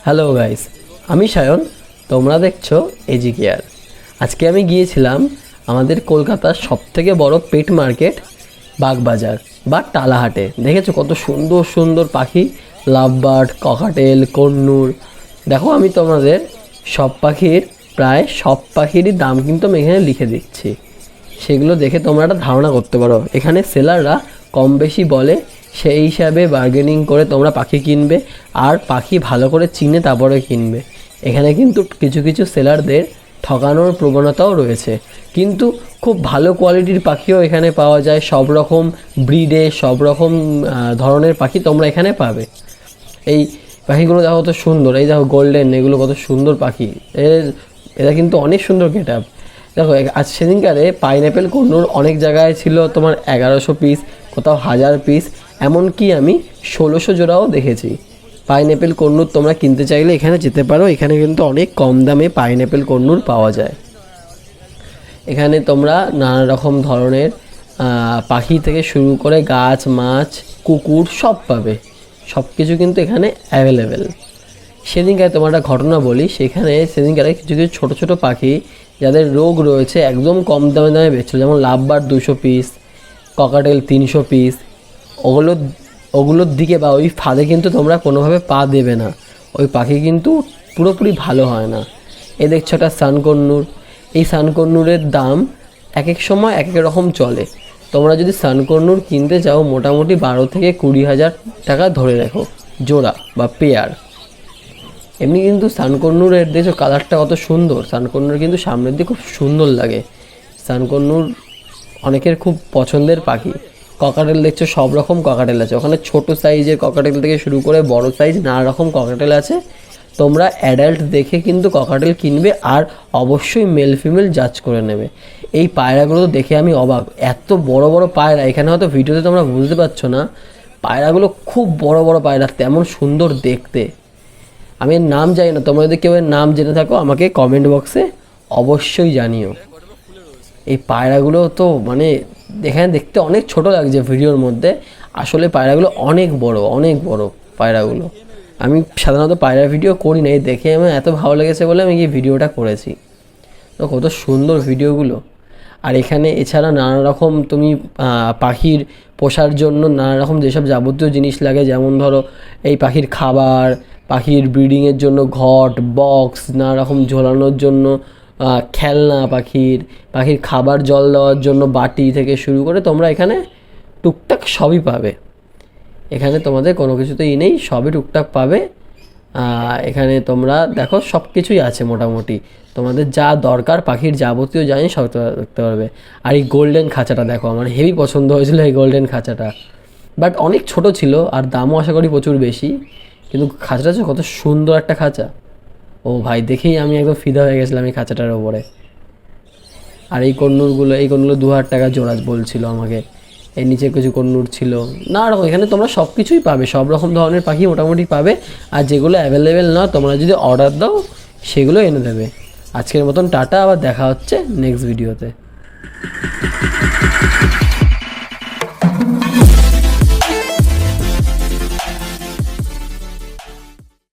Hello guys, আমি সায়ন, তোমরা দেখছো এজি কেয়ার। আজকে আমি গিয়েছিলাম আমাদের কলকাতার সবথেকে বড় পেট মার্কেট বাগবাজার বা টালাহাটে। দেখেছো কত সুন্দর সুন্দর পাখি, লাভবার্ড, ককাটেল, কন্নুর। দেখো আমি তোমাদের প্রায় সব পাখিরই দাম কিন্তু আমি এখানে লিখে দিচ্ছি। সেগুলো দেখে তোমরা একটা ধারণা করতে পারো। এখানে সেলাররা কম বেশি বলে, সেই হিসাবে বার্গেনিং করে তোমরা পাখি কিনবে, আর পাখি ভালো করে চিনে তারপরে কিনবে। এখানে কিন্তু কিছু কিছু সেলারদের ঠকানোর প্রবণতাও রয়েছে, কিন্তু খুব ভালো কোয়ালিটির পাখিও এখানে পাওয়া যায়। সব রকম ব্রিডে সব রকম ধরনের পাখি তোমরা এখানে পাবে। এই পাখিগুলো দেখো কত সুন্দর, এই দেখো গোল্ডেন, এগুলো কত সুন্দর পাখি। এরা কিন্তু অনেক সুন্দর গেট আপ। দেখো আজ সেদিনকারে পাইনঅ্যাপেল কন্নুর অনেক জায়গায় ছিল তোমার 1100 পিস, কোথাও 1000 পিস, এমনকি আমি 1600 জোড়াও দেখেছি। পাইনঅ্যাপেল কন্নুর তোমরা কিনতে চাইলে এখানে যেতে পারো। এখানে কিন্তু অনেক কম দামে পাইনঅ্যাপেল কন্নুর পাওয়া যায়। এখানে তোমরা নানা রকম ধরনের পাখি থেকে শুরু করে গাছ, মাছ, কুকুর সব পাবে। সব কিছু কিন্তু এখানে অ্যাভেলেবেল। সেদিনকার তোমার একটা ঘটনা বলি, সেদিনকারে কিছু কিছু ছোটো ছোটো পাখি যাদের রোগ রয়েছে একদম কম দামে বেচছিল। যেমন লাভবার্ড 200 পিস, ককাটেল 300 পিস। ওগুলোর দিকে বা ওই ফাঁদে কিন্তু তোমরা কোনোভাবে পা দেবে না। ওই পাখি কিন্তু পুরোপুরি ভালো হয় না। এ দেখছো একটা সানকন্নুর। এই সানকন্নুরের দাম এক এক সময় এক এক রকম চলে। তোমরা যদি সানকন্নুর কিনতে চাও মোটামুটি 12 থেকে 20 হাজার টাকা ধরে রাখো জোড়া বা পেয়ার। এমনি কিন্তু সানকন্নুরের দেখো কালারটা কত সুন্দর। সানকন্নুর কিন্তু সামনের দিকে খুব সুন্দর লাগে। সানকন্নুর অনেকের খুব পছন্দের পাখি। ককাটেল দেখছো, সব রকম ককাটেল আছে ওখানে। ছোট সাইজের ককাটেল থেকে শুরু করে বড় সাইজ নানা রকম ককাটেল আছে। তোমরা অ্যাডাল্ট দেখে কিন্তু ককাটেল কিনবে, আর অবশ্যই মেল ফিমেল জাজ করে নেবে। এই পায়রাগুলো দেখে আমি অবাক, এত বড় বড় পায়রা। এখানে হয়তো ভিডিওতে তোমরা বুঝতে পারছো না, পায়রাগুলো খুব বড় বড় পায়রা, তেমন সুন্দর দেখতে। আমি এর নাম জানি না, তোমরা যদি কেউ এর নাম জেনে থাকো আমাকে কমেন্ট বক্সে অবশ্যই জানিও। এই পায়রাগুলো তো মানে এখানে দেখতে অনেক ছোট লাগছে ভিডিওর মধ্যে, আসলে পায়রাগুলো অনেক বড় অনেক বড় পায়রাগুলো। আমি সাধারণত পায়রা ভিডিও করি না, এই দেখে আমার এত ভালো লেগেছে বলে আমি এই ভিডিওটা করেছি। তো কত সুন্দর ভিডিওগুলো। আর এখানে এছাড়া নানা রকম তুমি পাখির পোষার জন্য নানা রকম যেসব যাবতীয় জিনিস লাগে, যেমন ধরো এই পাখির খাবার, পাখির ব্রিডিংয়ের জন্য ঘট, বক্স, নানা রকম ঝোলানোর জন্য খেলনা, পাখির খাবার জল দেওয়ার জন্য বাটি থেকে শুরু করে তোমরা এখানে টুকটাক সবই পাবে। এখানে তোমাদের কোনো কিছুতেই নেই, সবই টুকটাক পাবে। এখানে তোমরা দেখো সব কিছুই আছে মোটামুটি। তোমাদের যা দরকার পাখির যাবতীয় জানি সব দেখতে পারবে। আর এই গোল্ডেন খাঁচাটা দেখো, আমার হেভি পছন্দ হয়েছিল এই গোল্ডেন খাঁচাটা। বাট অনেক ছোট ছিল আর দামও আশা করি প্রচুর বেশি, কিন্তু খাঁচাটা হচ্ছে কত সুন্দর একটা খাঁচা। ও ভাই, দেখেই আমি একদম ফিদা হয়ে গেছিলাম এই খাঁচাটার ওপরে। আর এই কন্নুরগুলো 2000 টাকা জোড়া বলছিল আমাকে। এর নিচে কিছু কন্নুর ছিল না রকম। এখানে তোমরা সব কিছুই পাবে, সব রকম ধরনের পাখি মোটামুটি পাবে। আর যেগুলো অ্যাভেলেবেল না তোমরা যদি অর্ডার দাও সেগুলো এনে দেবে। আজকের মতন টাটা, আবার দেখা হচ্ছে নেক্সট ভিডিওতে।